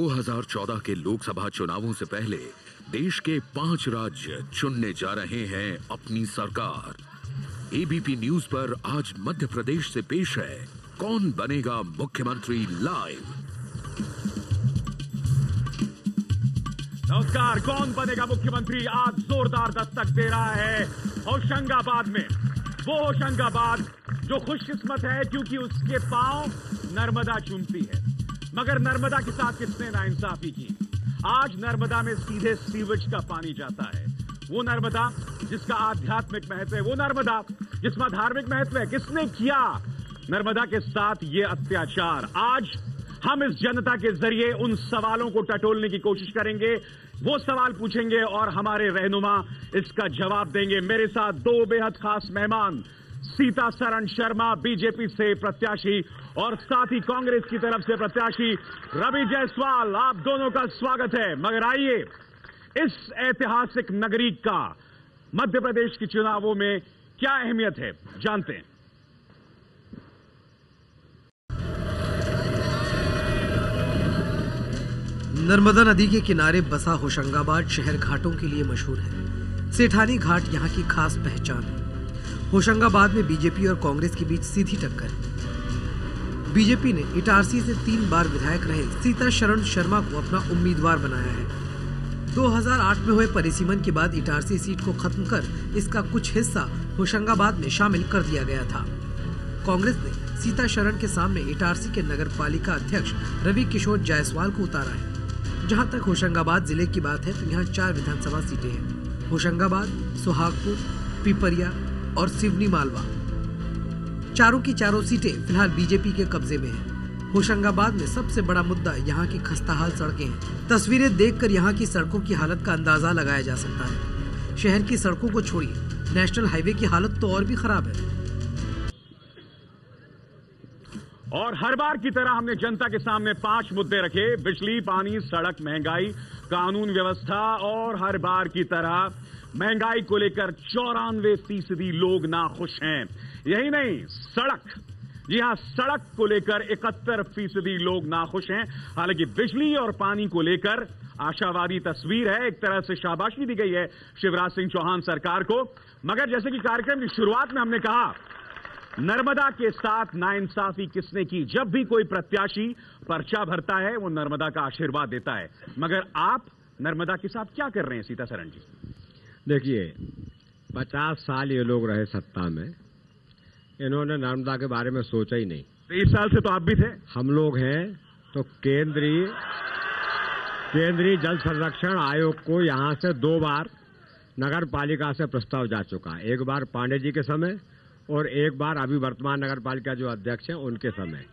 2014 के लोकसभा चुनावों से पहले देश के 5 राज्य चुनने जा रहे हैं अपनी सरकार। एबीपी न्यूज पर आज मध्य प्रदेश से पेश है कौन बनेगा मुख्यमंत्री लाइव। नमस्कार। कौन बनेगा मुख्यमंत्री आज जोरदार दस्तक दे रहा है होशंगाबाद में। वो होशंगाबाद जो खुशकिस्मत है क्योंकि उसके पांव नर्मदा चूमती है, मगर नर्मदा के साथ किसने नाइंसाफी की। आज नर्मदा में सीधे सीवेज का पानी जाता है। वो नर्मदा जिसका आध्यात्मिक महत्व है, वो नर्मदा जिसमें धार्मिक महत्व है, किसने किया नर्मदा के साथ ये अत्याचार। आज हम इस जनता के जरिए उन सवालों को टटोलने की कोशिश करेंगे, वो सवाल पूछेंगे और हमारे रहनुमा इसका जवाब देंगे। मेरे साथ 2 बेहद खास मेहमान, सीतासरण शर्मा बीजेपी से प्रत्याशी और साथ ही कांग्रेस की तरफ से प्रत्याशी रवि जायसवाल, आप दोनों का स्वागत है। मगर आइए इस ऐतिहासिक नगरी का मध्य प्रदेश के चुनावों में क्या अहमियत है जानते हैं। नर्मदा नदी के किनारे बसा होशंगाबाद शहर घाटों के लिए मशहूर है। सेठानी घाट यहाँ की खास पहचान है। होशंगाबाद में बीजेपी और कांग्रेस के बीच सीधी टक्कर है। बीजेपी ने इटारसी से 3 बार विधायक रहे सीतासरण शर्मा को अपना उम्मीदवार बनाया है। 2008 में हुए परिसीमन के बाद इटारसी सीट को खत्म कर इसका कुछ हिस्सा होशंगाबाद में शामिल कर दिया गया था। कांग्रेस ने सीतासरण के सामने इटारसी के नगर पालिका अध्यक्ष रवि किशोर जायसवाल को उतारा है। जहां तक होशंगाबाद जिले की बात है तो यहाँ 4 विधानसभा सीटें हैं। होशंगाबाद, सुहागपुर, पिपरिया और सिवनी मालवा। चारों की चारों सीटें फिलहाल बीजेपी के कब्जे में हैं। होशंगाबाद में सबसे बड़ा मुद्दा यहाँ की खस्ताहाल सड़कें हैं। तस्वीरें देखकर यहाँ की सड़कों की हालत का अंदाजा लगाया जा सकता है। शहर की सड़कों को छोड़िए, नेशनल हाईवे की हालत तो और भी खराब है। और हर बार की तरह हमने जनता के सामने 5 मुद्दे रखे, बिजली, पानी, सड़क, महंगाई, कानून व्यवस्था। और हर बार की तरह महंगाई को लेकर 94% लोग नाखुश हैं। यही नहीं, सड़क, जी हां, सड़क को लेकर 71% लोग नाखुश हैं। हालांकि बिजली और पानी को लेकर आशावादी तस्वीर है। एक तरह से शाबाशी दी गई है शिवराज सिंह चौहान सरकार को। मगर जैसे कि कार्यक्रम की शुरुआत में हमने कहा, नर्मदा के साथ नाइंसाफी किसने की। जब भी कोई प्रत्याशी पर्चा भरता है वो नर्मदा का आशीर्वाद देता है। मगर आप नर्मदा के साथ क्या कर रहे हैं सीतासरण जी? देखिए, 50 साल ये लोग रहे सत्ता में, इन्होंने नर्मदा के बारे में सोचा ही नहीं। 23 साल से तो आप भी थे। हम लोग हैं तो केंद्रीय जल संरक्षण आयोग को यहां से 2 बार नगर पालिका से प्रस्ताव जा चुका है। एक बार पांडे जी के समय और एक बार अभी वर्तमान नगर पालिका जो अध्यक्ष हैं उनके समय।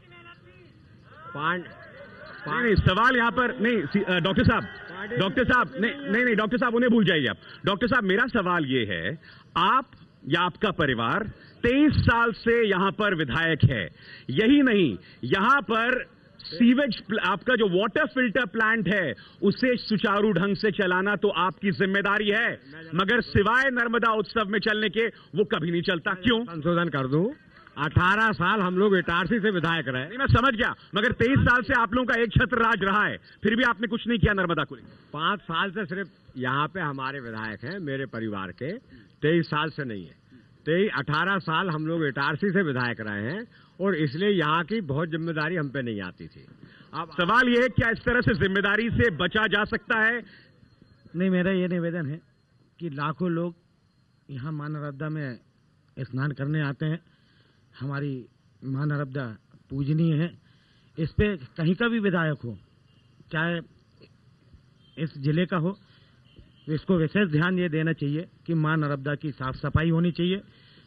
नहीं, सवाल यहाँ पर नहीं डॉक्टर साहब नहीं डॉक्टर साहब, उन्हें भूल जाइए आप। डॉक्टर साहब, मेरा सवाल ये है, आप या आपका परिवार 23 साल से यहां पर विधायक है। यही नहीं, यहां पर सीवेज, आपका जो वाटर फिल्टर प्लांट है उसे सुचारू ढंग से चलाना तो आपकी जिम्मेदारी है, मगर सिवाय नर्मदा उत्सव में चलने के वो कभी नहीं चलता। क्यों? संशोधन कर दूं, 18 साल हम लोग इटारसी से विधायक रहे। नहीं, मैं समझ गया, मगर 23 साल से आप लोगों का एक छत्र राज रहा है, फिर भी आपने कुछ नहीं किया नर्मदा को लेकर। 5 साल से सिर्फ यहाँ पे हमारे विधायक हैं, मेरे परिवार के। 23 साल से नहीं है। 18 साल हम लोग इटारसी से विधायक रहे हैं और इसलिए यहाँ की बहुत जिम्मेदारी हम पे नहीं आती थी। अब सवाल यह है, क्या इस तरह से जिम्मेदारी से बचा जा सकता है? नहीं, मेरा ये निवेदन है कि लाखों लोग यहाँ मां नर्मदा में स्नान करने आते हैं। हमारी मां नर्मदा पूजनीय है। इस पे कहीं का भी विधायक हो, चाहे इस जिले का हो, तो इसको विशेष ध्यान ये देना चाहिए कि मां नर्मदा की साफ सफाई होनी चाहिए।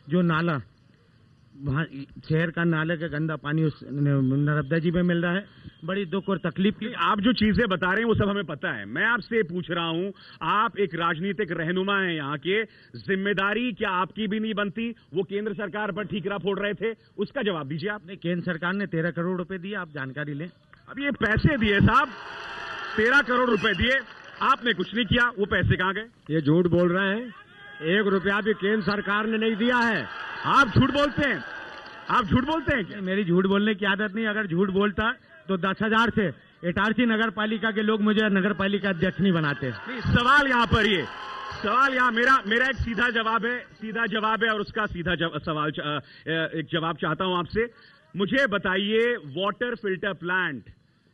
जो नाला, वहाँ शहर का नाले का गंदा पानी उस नर्मदा जी में मिल रहा है, बड़ी दुख और तकलीफ की। आप जो चीजें बता रहे हैं वो सब हमें पता है। मैं आपसे पूछ रहा हूं, आप एक राजनीतिक रहनुमा हैं यहाँ के, जिम्मेदारी क्या आपकी भी नहीं बनती? वो केंद्र सरकार पर ठीकरा फोड़ रहे थे, उसका जवाब दीजिए आप। नहीं, केंद्र सरकार ने 13 करोड़ रुपए दिए, आप जानकारी लें। अब ये पैसे दिए साहब, 13 करोड़ रुपए दिए, आपने कुछ नहीं किया, वो पैसे कहाँ गए? ये झूठ बोल रहे हैं। 1 रुपया भी केंद्र सरकार ने नहीं दिया है। आप झूठ बोलते हैं क्या? मेरी झूठ बोलने की आदत नहीं। अगर झूठ बोलता तो 10,000 से इटारसी नगर पालिका के लोग मुझे नगर पालिका अध्यक्ष नहीं बनाते। सवाल यहाँ पर ये सवाल यहाँ मेरा एक सीधा जवाब है और उसका सीधा सवाल एक जवाब चाहता हूं आपसे। मुझे बताइए, वाटर फिल्टर प्लांट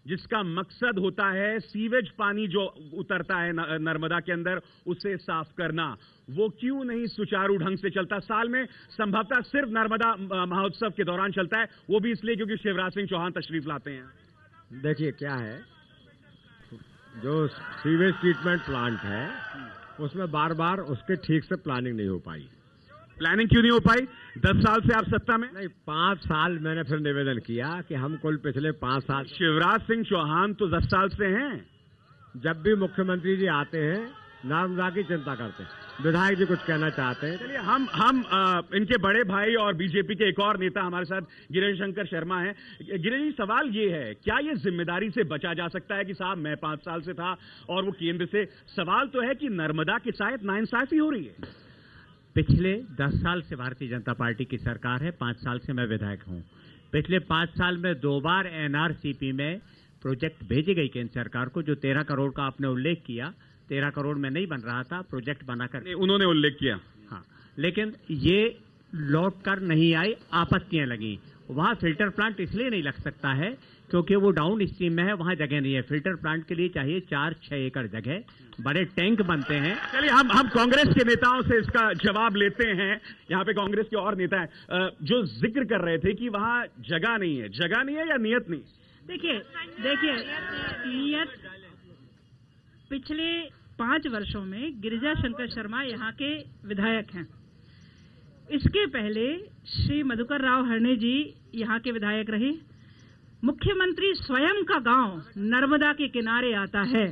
जिसका मकसद होता है सीवेज पानी जो उतरता है नर्मदा के अंदर उसे साफ करना, वो क्यों नहीं सुचारू ढंग से चलता? साल में संभवतः सिर्फ नर्मदा महोत्सव के दौरान चलता है, वो भी इसलिए क्योंकि शिवराज सिंह चौहान तशरीफ लाते हैं। देखिए क्या है, जो सीवेज ट्रीटमेंट प्लांट है उसमें बार बार उसके ठीक से प्लानिंग नहीं हो पाई। प्लानिंग क्यों नहीं हो पाई? 10 साल से आप सत्ता में नहीं, 5 साल मैंने फिर निवेदन किया कि हम कुल पिछले 5 साल। शिवराज सिंह चौहान तो 10 साल से हैं। जब भी मुख्यमंत्री जी आते हैं नर्मदा की चिंता करते हैं। विधायक जी कुछ कहना चाहते हैं? चलिए हम इनके बड़े भाई और बीजेपी के एक और नेता हमारे साथ गिरीश शंकर शर्मा हैं। गिरीश जी, सवाल ये है, क्या ये जिम्मेदारी से बचा जा सकता है कि साहब मैं 5 साल से था और वो केंद्र से? सवाल तो है कि नर्मदा की शायद नाइंसाफी हो रही है। पिछले 10 साल से भारतीय जनता पार्टी की सरकार है, 5 साल से मैं विधायक हूं। पिछले 5 साल में 2 बार एनआरसीपी में प्रोजेक्ट भेजे गई केंद्र सरकार को, जो 13 करोड़ का आपने उल्लेख किया। 13 करोड़ में नहीं बन रहा था, प्रोजेक्ट बनाकर उन्होंने उल्लेख किया। हाँ, लेकिन ये लौट कर नहीं आई, आपत्तियां लगी। वहां फिल्टर प्लांट इसलिए नहीं लग सकता है क्योंकि वो डाउन स्ट्रीम में है, वहां जगह नहीं है। फिल्टर प्लांट के लिए चाहिए 4-6 एकड़ जगह, बड़े टैंक बनते हैं। चलिए हम कांग्रेस के नेताओं से इसका जवाब लेते हैं। यहाँ पे कांग्रेस के और नेता हैं जो जिक्र कर रहे थे कि वहां जगह नहीं है या नियत नहीं? देखिए नियत पिछले 5 वर्षों में गिरिजा शंकर शर्मा यहाँ के विधायक हैं। इसके पहले श्री मधुकर राव हरणे जी यहाँ के विधायक रहे। मुख्यमंत्री स्वयं का गांव नर्मदा के किनारे आता है।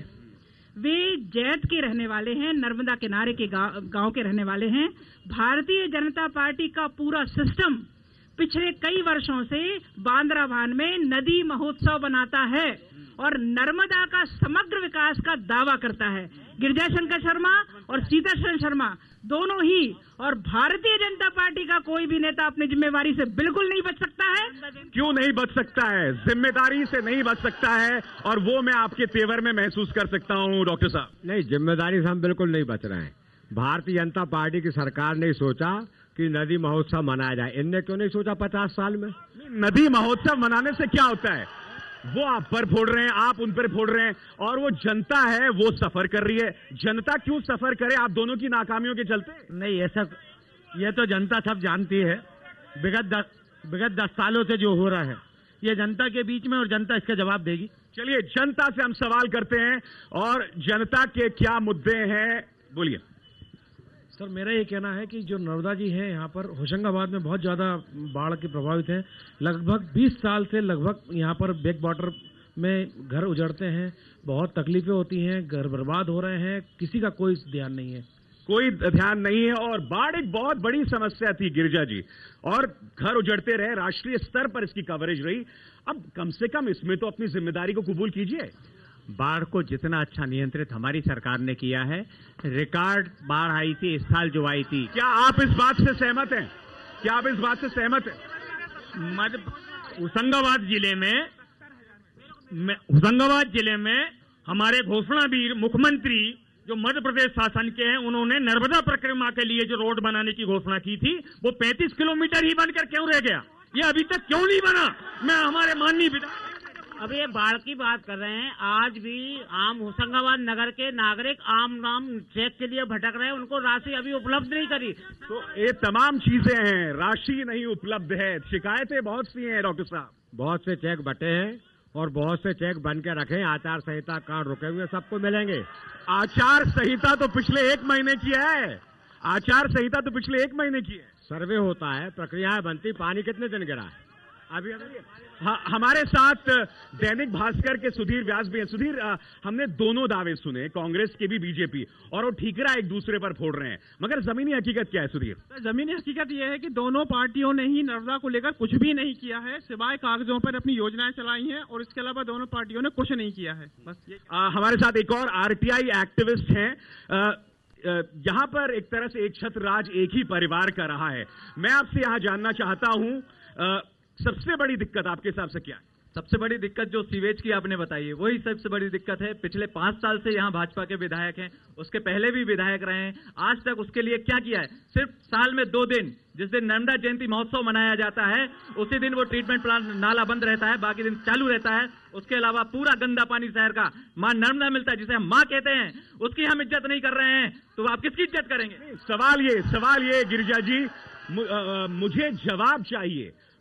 वे जैत के रहने वाले हैं, नर्मदा किनारे के गांव के रहने वाले हैं। भारतीय जनता पार्टी का पूरा सिस्टम पिछले कई वर्षों से बांद्राभान में नदी महोत्सव बनाता है और नर्मदा का समग्र विकास का दावा करता है। गिरिजा शंकर शर्मा और सीताशरण शर्मा दोनों ही, और भारतीय जनता पार्टी का कोई भी नेता अपनी जिम्मेवारी से बिल्कुल नहीं बच सकता है। क्यों नहीं बच सकता है? जिम्मेदारी से नहीं बच सकता है, और वो मैं आपके तेवर में महसूस कर सकता हूं डॉक्टर साहब। नहीं, जिम्मेदारी से हम बिल्कुल नहीं बच रहे हैं। भारतीय जनता पार्टी की सरकार ने सोचा कि नदी महोत्सव मनाया जाए। इनने क्यों नहीं सोचा 50 साल में? नदी महोत्सव मनाने से क्या होता है? वो आप पर फोड़ रहे हैं, आप उन पर फोड़ रहे हैं, और वो जनता है वो सफर कर रही है। जनता क्यों सफर करे आप दोनों की नाकामियों के चलते? नहीं, ये तो जनता सब जानती है। विगत 10 सालों से जो हो रहा है ये जनता के बीच में, और जनता इसका जवाब देगी। चलिए जनता से हम सवाल करते हैं, और जनता के क्या मुद्दे हैं, बोलिए। सर, मेरा ये कहना है कि जो नर्मदा जी हैं यहाँ पर होशंगाबाद में बहुत ज्यादा बाढ़ के प्रभावित हैं। लगभग 20 साल से यहाँ पर बैक वाटर में घर उजड़ते हैं, बहुत तकलीफें होती हैं, घर बर्बाद हो रहे हैं, किसी का कोई ध्यान नहीं है। कोई ध्यान नहीं है, और बाढ़ एक बहुत बड़ी समस्या थी गिरिजा जी, और घर उजड़ते रहे। राष्ट्रीय स्तर पर इसकी कवरेज रही। अब कम से कम इसमें तो अपनी जिम्मेदारी को कबूल कीजिए। बाढ़ को जितना अच्छा नियंत्रित हमारी सरकार ने किया है, रिकॉर्ड बाढ़ आई थी इस साल जो आई थी। क्या आप इस बात से सहमत हैं? होशंगाबाद जिले में हमारे घोषणावीर मुख्यमंत्री जो मध्य प्रदेश शासन के हैं, उन्होंने नर्मदा परिक्रमा के लिए जो रोड बनाने की घोषणा की थी, वो 35 किलोमीटर ही बनकर क्यों रह गया? ये अभी तक क्यों नहीं बना? मैं हमारे माननीय विधायक अब ये बाढ़ की बात कर रहे हैं। आज भी आम होशंगाबाद नगर के नागरिक आम नाम चेक के लिए भटक रहे हैं, उनको राशि अभी उपलब्ध नहीं करी। तो ये तमाम चीजें हैं, राशि नहीं उपलब्ध है, शिकायतें बहुत सी हैं डॉक्टर साहब। बहुत से चेक बटे हैं और बहुत से चेक बन के रखे हैं। आचार संहिता कार्ड रुके हुए सबको मिलेंगे। आचार संहिता तो पिछले 1 महीने की है। आचार संहिता तो पिछले 1 महीने की है। सर्वे होता है, प्रक्रियाएं बनती। पानी कितने दिन गिरा है अभी? हमारे साथ दैनिक भास्कर के सुधीर व्यास भी हैं। सुधीर, हमने दोनों दावे सुने, कांग्रेस के भी, बीजेपी, और वो ठीकरा एक दूसरे पर फोड़ रहे हैं, मगर जमीनी हकीकत क्या है सुधीर? जमीनी हकीकत यह है कि दोनों पार्टियों ने ही नर्मदा को लेकर कुछ भी नहीं किया है, सिवाय कागजों पर अपनी योजनाएं चलाई हैं, और इसके अलावा दोनों पार्टियों ने कुछ नहीं किया है। बस ये। हमारे साथ एक और आरटीआई एक्टिविस्ट हैं। यहां पर एक तरह से एक छत्र राज एक ही परिवार का रहा है। मैं आपसे यहां जानना चाहता हूं, सबसे बड़ी दिक्कत आपके हिसाब से क्या है? सबसे बड़ी दिक्कत जो सीवेज की आपने बताई है वही सबसे बड़ी दिक्कत है। पिछले 5 साल से यहाँ भाजपा के विधायक हैं, उसके पहले भी विधायक रहे हैं, आज तक उसके लिए क्या किया है? सिर्फ साल में 2 दिन, जिस दिन नर्मदा जयंती महोत्सव मनाया जाता है उसी दिन वो ट्रीटमेंट प्लांट नाला बंद रहता है, बाकी दिन चालू रहता है। उसके अलावा पूरा गंदा पानी शहर का मां नर्मदा मिलता है, जिसे हम मां कहते हैं, उसकी हम इज्जत नहीं कर रहे हैं, तो आप किसकी इज्जत करेंगे? सवाल ये गिरिजा जी,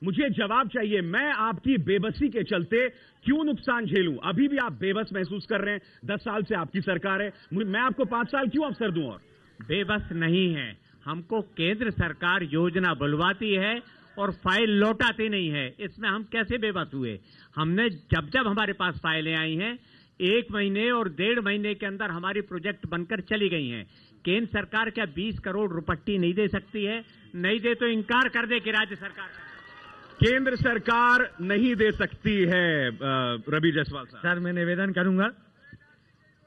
मुझे जवाब चाहिए। मैं आपकी बेबसी के चलते क्यों नुकसान झेलूं? अभी भी आप बेबस महसूस कर रहे हैं। 10 साल से आपकी सरकार है, मैं आपको 5 साल क्यों अवसर दूं? और बेबस नहीं है, हमको केंद्र सरकार योजना बुलवाती है और फाइल लौटाती नहीं है, इसमें हम कैसे बेबस हुए? हमने जब हमारे पास फाइलें आई हैं 1 महीने और 1.5 महीने के अंदर हमारी प्रोजेक्ट बनकर चली गई हैं। केंद्र सरकार क्या 20 करोड़ रुपट्टी नहीं दे सकती है? नहीं दे तो इनकार कर दे कि राज्य सरकार केंद्र सरकार नहीं दे सकती है। रवि जायसवाल साहब, सर मैं निवेदन करूंगा,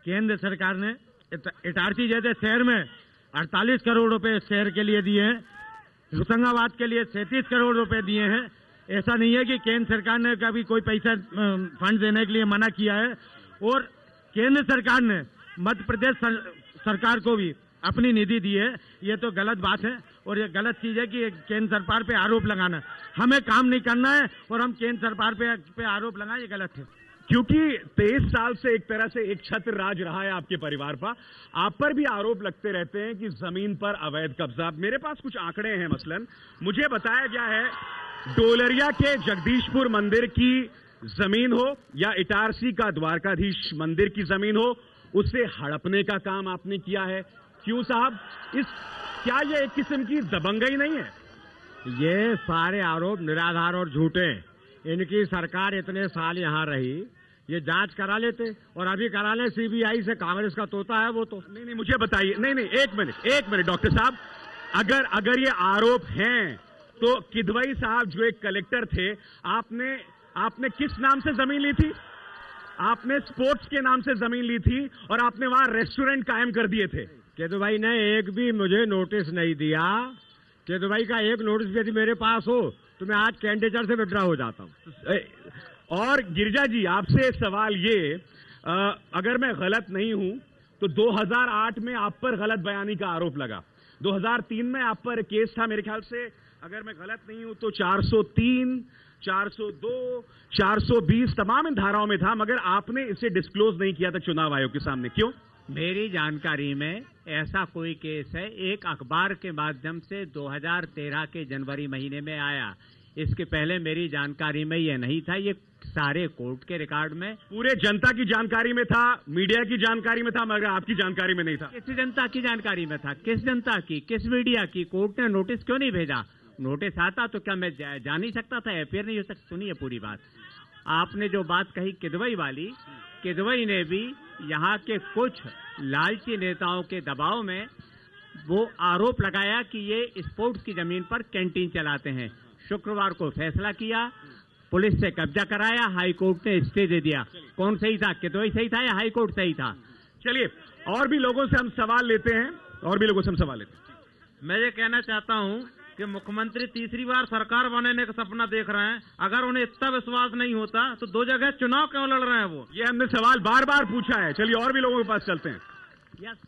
केंद्र सरकार ने इटारसी जैसे शहर में 48 करोड़ रुपए शहर के लिए दिए हैं, होशंगाबाद के लिए 37 करोड़ रुपए दिए हैं। ऐसा नहीं है कि केंद्र सरकार ने कभी कोई पैसा फंड देने के लिए मना किया है, और केंद्र सरकार ने मध्य प्रदेश सरकार को भी अपनी निधि दी है। ये तो गलत बात है और ये गलत चीज है कि केंद्र सरकार पे आरोप लगाना। हमें काम नहीं करना है और हम केंद्र सरकार पे आरोप लगाएं, ये गलत है। क्योंकि 23 साल से एक तरह से एक छत्र राज रहा है आपके परिवार पर, आप पर भी आरोप लगते रहते हैं कि जमीन पर अवैध कब्जा। मेरे पास कुछ आंकड़े हैं। मसलन मुझे बताया गया है डोलरिया के जगदीशपुर मंदिर की जमीन हो या इटारसी का द्वारकाधीश मंदिर की जमीन हो, उसे हड़पने का काम आपने किया है। क्यों साहब? क्या ये एक किस्म की दबंगई नहीं है? ये सारे आरोप निराधार और झूठे। इनकी सरकार इतने साल यहाँ रही, ये जांच करा लेते और अभी करा ले सीबीआई से। कांग्रेस का तोता है वो तो। नहीं मुझे बताइए। नहीं एक मिनट डॉक्टर साहब, अगर ये आरोप हैं तो किदवई साहब जो एक कलेक्टर थे, आपने किस नाम से जमीन ली थी? आपने स्पोर्ट्स के नाम से जमीन ली थी और आपने वहां रेस्टोरेंट कायम कर दिए थे। केदुभाई ने एक भी मुझे नोटिस नहीं दिया। केदुभाई का एक नोटिस भी यदि मेरे पास हो तो मैं आज कैंडिडेट से विड्रॉ हो जाता हूं। और गिरिजा जी, आपसे सवाल ये, अगर मैं गलत नहीं हूं तो 2008 में आप पर गलत बयानी का आरोप लगा, 2003 में आप पर केस था मेरे ख्याल से, अगर मैं गलत नहीं हूं तो 403, 402, 420 तमाम इन धाराओं में था, मगर आपने इसे डिस्क्लोज नहीं किया था चुनाव आयोग के सामने। क्यों? मेरी जानकारी में ऐसा कोई केस है, एक अखबार के माध्यम से 2013 के जनवरी महीने में आया। इसके पहले मेरी जानकारी में ये नहीं था। ये सारे कोर्ट के रिकॉर्ड में, पूरे जनता की जानकारी में था, मीडिया की जानकारी में था, मगर आपकी जानकारी में नहीं था। किस जनता की जानकारी में था? किस जनता की, किस मीडिया की? कोर्ट ने नोटिस क्यों नहीं भेजा? नोटिस आता तो क्या मैं जान ही सकता था? एफआईआर नहीं हो सकती? सुनिए पूरी बात। आपने जो बात कही किदवई वाली, किदवई ने भी यहाँ के कुछ लालची नेताओं के दबाव में वो आरोप लगाया कि ये स्पोर्ट्स की जमीन पर कैंटीन चलाते हैं। शुक्रवार को फैसला किया, पुलिस से कब्जा कराया, हाई कोर्ट ने स्टे दे दिया। कौन सही था? किदवई सही था या हाई कोर्ट सही था? चलिए और भी लोगों से हम सवाल लेते हैं। मैं ये कहना चाहता हूँ कि मुख्यमंत्री तीसरी बार सरकार बनाने का सपना देख रहे हैं। अगर उन्हें इतना विश्वास नहीं होता तो 2 जगह चुनाव क्यों लड़ रहे हैं वो? ये हमने सवाल बार बार पूछा है। चलिए और भी लोगों के पास चलते हैं।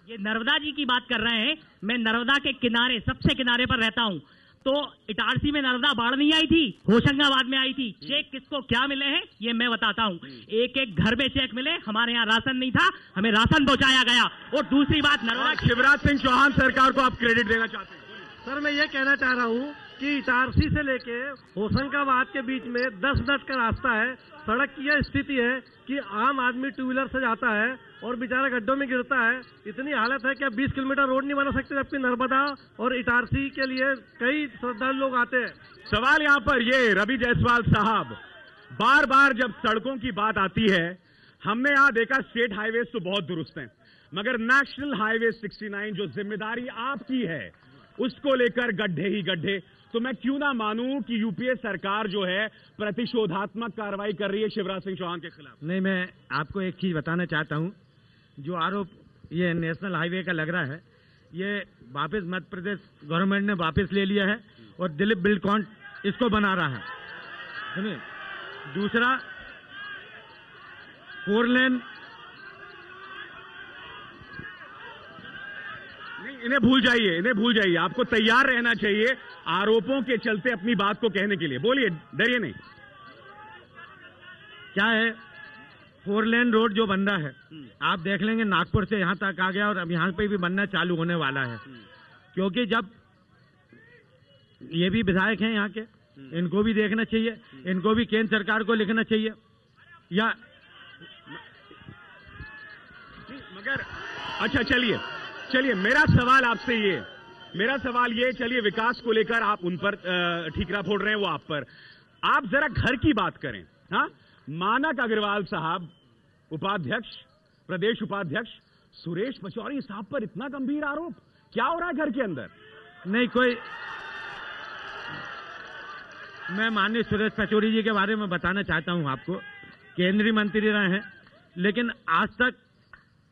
ये नर्मदा जी की बात कर रहे हैं। मैं नर्मदा के किनारे, सबसे किनारे पर रहता हूँ। तो इटारसी में नर्मदा बाढ़ नहीं आई थी, होशंगाबाद में आई थी। चेक किसको क्या मिले हैं ये मैं बताता हूँ। एक घर में चेक मिले। हमारे यहाँ राशन नहीं था, हमें राशन पहुँचाया गया। और दूसरी बात, नर्मदा शिवराज सिंह चौहान सरकार को आप क्रेडिट देना चाहते हैं? सर मैं ये कहना चाह रहा हूँ कि इटारसी से लेके होशंगाबाद के बीच में 10 मिनट का रास्ता है। सड़क की यह स्थिति है कि आम आदमी 2 व्हीलर से जाता है और बेचारा गड्ढों में गिरता है। इतनी हालत है कि आप 20 किलोमीटर रोड नहीं बना सकते, जबकि नर्मदा और इटारसी के लिए कई श्रद्धालु लोग आते हैं। सवाल यहाँ पर ये, रवि जायसवाल साहब, बार बार जब सड़कों की बात आती है, हमने यहाँ देखा स्टेट हाईवे तो बहुत दुरुस्त हैं, मगर नेशनल हाईवे 69 जो जिम्मेदारी आपकी है उसको लेकर गड्ढे ही गड्ढे। तो मैं क्यों ना मानूं कि यूपीए सरकार जो है प्रतिशोधात्मक कार्रवाई कर रही है शिवराज सिंह चौहान के खिलाफ? नहीं, मैं आपको एक चीज बताना चाहता हूं। जो आरोप ये नेशनल हाईवे का लग रहा है, ये वापस मध्य प्रदेश गवर्नमेंट ने वापस ले लिया है और दिलीप बिल्डकॉन इसको बना रहा है। सुनिए, दूसरा 4 लेन इन्हें भूल जाइए, आपको तैयार रहना चाहिए आरोपों के चलते अपनी बात को कहने के लिए। बोलिए, डरिए नहीं। क्या है, 4 लेन रोड जो बन रहा है, आप देख लेंगे नागपुर से यहाँ तक आ गया और अब यहाँ पे भी बनना चालू होने वाला है। क्योंकि जब ये भी विधायक हैं यहाँ के, इनको भी देखना चाहिए, इनको भी केंद्र सरकार को लिखना चाहिए। या मगर अच्छा, चलिए मेरा सवाल आपसे ये, चलिए विकास को लेकर आप उन पर ठीकरा फोड़ रहे हैं, वो आप पर। आप जरा घर की बात करें। हाँ, मानक अग्रवाल साहब उपाध्यक्ष, प्रदेश उपाध्यक्ष सुरेश पचौरी साहब पर इतना गंभीर आरोप, क्या हो रहा है घर के अंदर? नहीं, कोई, मैं माननीय सुरेश पचौरी जी के बारे में बताना चाहता हूं आपको, केंद्रीय मंत्री रहे हैं, लेकिन आज तक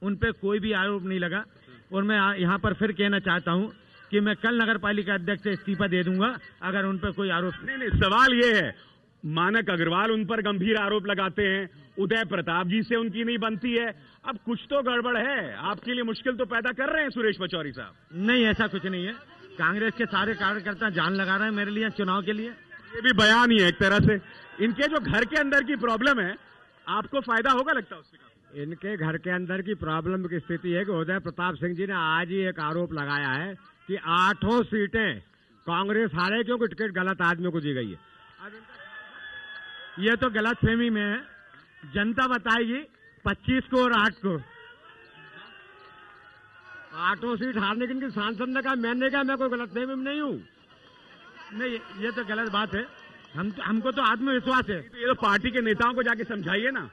उन पे कोई भी आरोप नहीं लगा। और मैं यहाँ पर फिर कहना चाहता हूं कि मैं कल नगर पालिका अध्यक्ष से इस्तीफा दे दूंगा अगर उन पर कोई आरोप नहीं। सवाल ये है, मानक अग्रवाल उन पर गंभीर आरोप लगाते हैं, उदय प्रताप जी से उनकी नहीं बनती है, अब कुछ तो गड़बड़ है। आपके लिए मुश्किल तो पैदा कर रहे हैं सुरेश पचौरी साहब। नहीं, ऐसा कुछ नहीं है। कांग्रेस के सारे कार्यकर्ता जान लगा रहे हैं मेरे लिए, चुनाव के लिए। ये भी बयान ही है एक तरह से। इनके जो घर के अंदर की प्रॉब्लम है, आपको फायदा होगा लगता है उससे? इनके घर के अंदर की प्रॉब्लम की स्थिति है कि उदय प्रताप सिंह जी ने आज ही एक आरोप लगाया है कि 8 सीटें कांग्रेस हारे क्योंकि टिकट गलत आदमी को दी गई है। ये तो गलत फहमी में है, जनता बताएगी 25 को और 8 को। 8 सीट हारने की इनकी सांसद ने कहा, मैंने कहा मैं कोई गलत फहमी में नहीं हूँ। नहीं, ये तो गलत बात है। हमको तो आत्मविश्वास है। ये तो पार्टी के नेताओं को जाके समझाइए ना।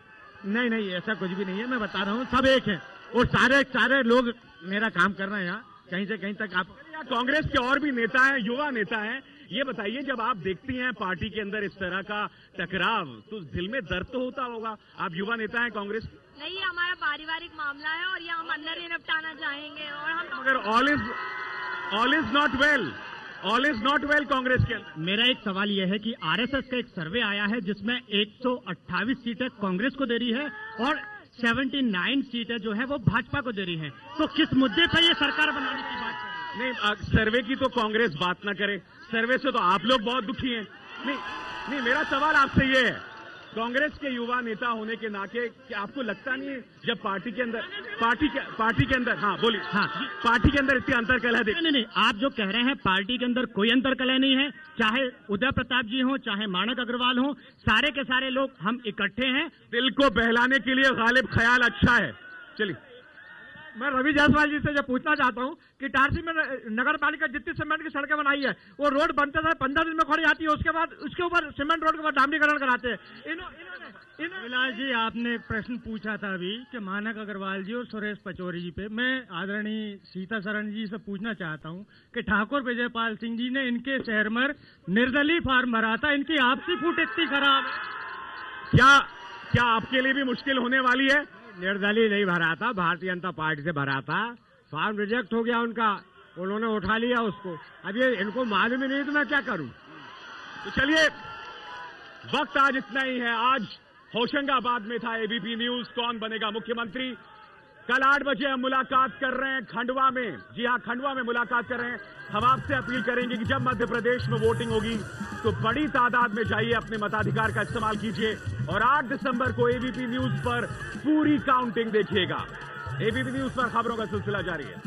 नहीं, ऐसा कुछ भी नहीं है। मैं बता रहा हूँ, सब एक है और सारे लोग मेरा काम कर रहे हैं यहाँ, कहीं से कहीं तक। आप कांग्रेस के और भी नेता हैं, युवा नेता हैं, ये बताइए, जब आप देखती हैं पार्टी के अंदर इस तरह का टकराव, तो दिल में दर्द तो होता होगा। आप युवा नेता हैं कांग्रेस? नहीं, हमारा पारिवारिक मामला है और ये हम अंदर ही निपटाना चाहेंगे। और हम मगर all is not well Congress के अंदर। मेरा एक सवाल यह है कि आरएसएस का एक सर्वे आया है जिसमें 128 सीटें कांग्रेस को दे रही है और 79 सीटें जो है वो भाजपा को दे रही हैं। तो किस मुद्दे पर ये सरकार बनाने की बात कर रही है? नहीं, सर्वे की तो कांग्रेस बात ना करे, सर्वे से तो आप लोग बहुत दुखी हैं। नहीं, मेरा सवाल आपसे ये है, कांग्रेस के युवा नेता होने के नाते कि आपको लगता नहीं है जब पार्टी के अंदर हाँ बोलिए, हाँ पार्टी के अंदर इतनी अंतरकलह नहीं, आप जो कह रहे हैं पार्टी के अंदर कोई अंतरकलह नहीं है। चाहे उदय प्रताप जी हो, चाहे मानक अग्रवाल हो, सारे के सारे लोग हम इकट्ठे हैं। दिल को बहलाने के लिए गालिब ख्याल अच्छा है। चलिए, मैं रवि जायसवाल जी से जब पूछना चाहता हूं कि इटारसी में नगर पालिका जितनी सीमेंट की सड़कें बनाई है, वो रोड बनते समय 15 दिन में खड़ी आती है, उसके बाद उसके ऊपर सीमेंट रोड के बाद डामरीकरण कराते हैं। विलास जी, आपने प्रश्न पूछा था अभी कि मानक अग्रवाल जी और सुरेश पचौरी जी पे, मैं आदरणीय सीता शरण जी से पूछना चाहता हूं कि ठाकुर विजयपाल सिंह जी ने इनके शहर में निर्दलीय फार्म भरा था, इनकी आपसी फूट इतनी खराब। क्या आपके लिए भी मुश्किल होने वाली है? निर्दलीय नहीं भरा था, भारतीय जनता पार्टी से भरा था, फॉर्म रिजेक्ट हो गया उनका, उन्होंने उठा लिया उसको। अब ये इनको मालूम ही नहीं तो मैं क्या करूं? तो चलिए, वक्त आज इतना ही है। आज होशंगाबाद में था एबीपी न्यूज कौन बनेगा मुख्यमंत्री। कल 8 बजे हम मुलाकात कर रहे हैं खंडवा में। जी हाँ, खंडवा में मुलाकात कर रहे हैं। हम आपसे अपील करेंगे कि जब मध्य प्रदेश में वोटिंग होगी तो बड़ी तादाद में जाइए, अपने मताधिकार का इस्तेमाल कीजिए और 8 दिसंबर को एबीपी न्यूज पर पूरी काउंटिंग देखिएगा। एबीपी न्यूज पर खबरों का सिलसिला जारी है।